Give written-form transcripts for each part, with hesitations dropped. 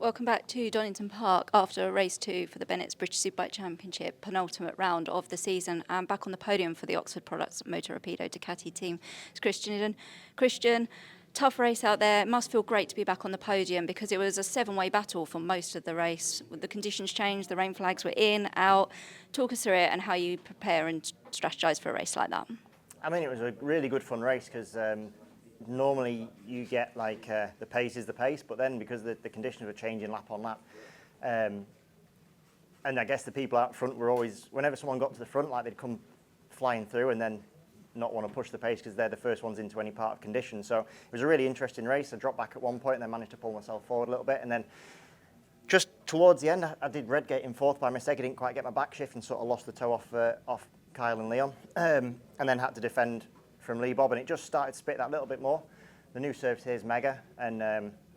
Welcome back to Donington Park after race 2 for the Bennetts British Superbike Championship, penultimate round of the season, and back on the podium for the Oxford Products Motor Rapido Ducati team. It's Christian. Christian, tough race out there. It must feel great to be back on the podium because it was a 7-way battle for most of the race. The conditions changed, the rain flags were in, out. Talk us through it and how you prepare and strategise for a race like that. I mean, it was a really good fun race because normally you get like the pace is the pace, but then because the conditions were changing lap on lap, and I guess the people out front were always, whenever someone got to the front, like they'd come flying through and then not want to push the pace because they're the first ones into any part of condition. So it was a really interesting race. I dropped back at one point and then managed to pull myself forward a little bit, and then just towards the end I did Redgate in fourth by mistake. I didn't quite get my back shift and sort of lost the toe off Kyle and Leon, and then had to defend from Lee Bob, and it just started to spit that little bit more. The new surface here is mega, and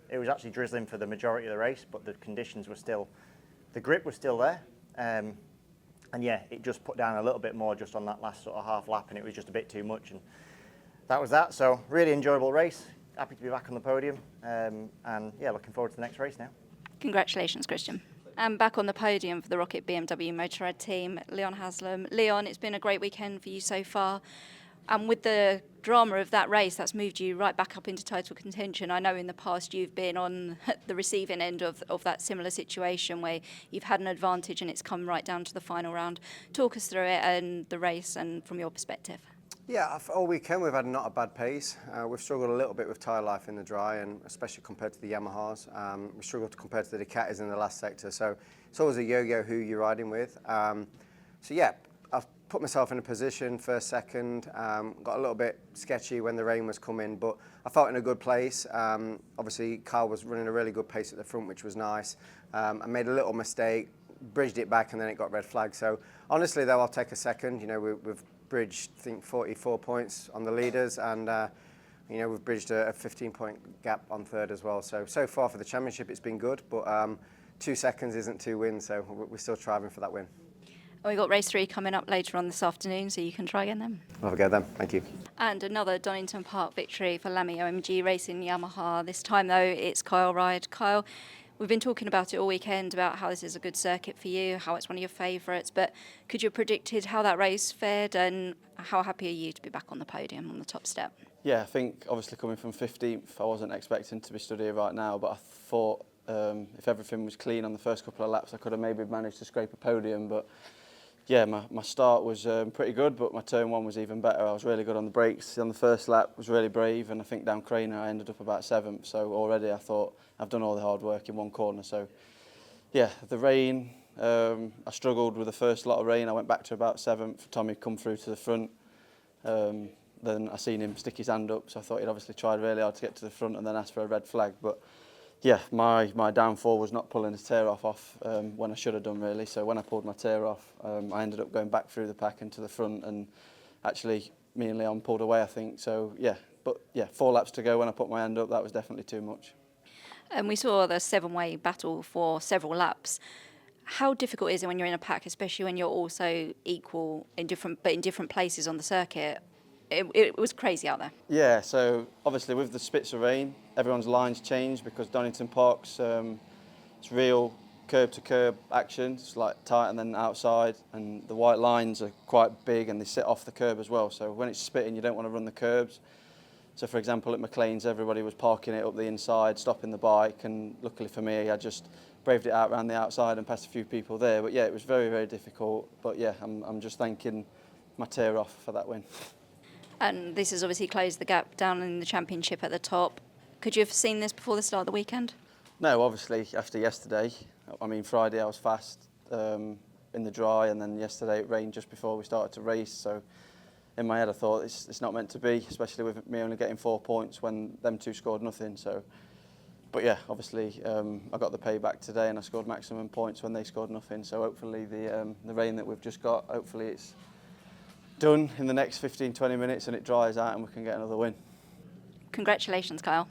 it was actually drizzling for the majority of the race, but the conditions were still, the grip was still there, and yeah, it just put down a little bit more just on that last sort of half lap, and it was just a bit too much, and that was that. So really enjoyable race, happy to be back on the podium, and yeah, looking forward to the next race now. Congratulations, Christian. And back on the podium for the Rocket BMW Motorrad team, Leon Haslam. Leon, it's been a great weekend for you so far. And with the drama of that race, that's moved you right back up into title contention. I know in the past you've been on the receiving end of that similar situation where you've had an advantage and it's come right down to the final round. Talk us through it and the race and from your perspective. Yeah, all weekend we've had not a bad pace. We've struggled a little bit with tyre life in the dry, and especially compared to the Yamahas. We struggled compared to the Ducatis in the last sector, so it's always a yo-yo who you're riding with. So yeah, I've put myself in a position, first, second, got a little bit sketchy when the rain was coming, but I felt in a good place. Obviously Kyle was running a really good pace at the front, which was nice. I made a little mistake, bridged it back, and then it got red flag. So honestly though, I'll take a second. You know, we've bridged, I think, 44 points on the leaders, and you know, we've bridged a 15-point gap on third as well. So far for the championship, it's been good, but 2 seconds isn't 2 wins, so we're still striving for that win. And we've got race 3 coming up later on this afternoon, so you can try again then. I'll have a go then, thank you. And another Donington Park victory for Lamy OMG Racing Yamaha. This time though, it's Kyle ride. Kyle, we've been talking about it all weekend, about how this is a good circuit for you, how it's one of your favourites, but could you have predicted how that race fared, and how happy are you to be back on the podium on the top step? Yeah, I think obviously coming from 15th, I wasn't expecting to be stood here right now, but I thought if everything was clean on the first couple of laps, I could have maybe managed to scrape a podium, but yeah, my start was pretty good, but my turn 1 was even better. I was really good on the brakes on the first lap, was really brave, and I think down Craner I ended up about 7th, so already I thought I've done all the hard work in one corner. So yeah, the rain, I struggled with the first lot of rain. I went back to about 7th, Tommy come through to the front, then I seen him stick his hand up, so I thought he'd obviously tried really hard to get to the front and then ask for a red flag, but yeah, my downfall was not pulling his tear off when I should have done really. So when I pulled my tear off, I ended up going back through the pack and to the front, and actually me and Leon pulled away, I think. So yeah, but yeah, 4 laps to go when I put my hand up, that was definitely too much. And we saw the 7-way battle for several laps. How difficult is it when you're in a pack, especially when you're also equal in different places on the circuit? It was crazy out there. Yeah, so obviously with the spits of rain, everyone's lines change because Donington Park's it's real curb-to-curb action. It's like tight and then outside, and the white lines are quite big and they sit off the curb as well. So when it's spitting, you don't want to run the curbs. So for example, at McLean's, everybody was parking it up the inside, stopping the bike, and luckily for me, I just braved it out around the outside and passed a few people there. But yeah, it was very, very difficult. But yeah, I'm just thanking my tear off for that win. And this has obviously closed the gap down in the championship at the top. Could you have seen this before the start of the weekend? No, obviously after yesterday. I mean, Friday I was fast in the dry, and then yesterday it rained just before we started to race. So in my head I thought it's not meant to be, especially with me only getting 4 points when them 2 scored nothing. So, but yeah, obviously I got the payback today and I scored maximum points when they scored nothing. So hopefully the rain that we've just got, hopefully it's done in the next 15-20 minutes and it dries out and we can get another win. Congratulations, Kyle.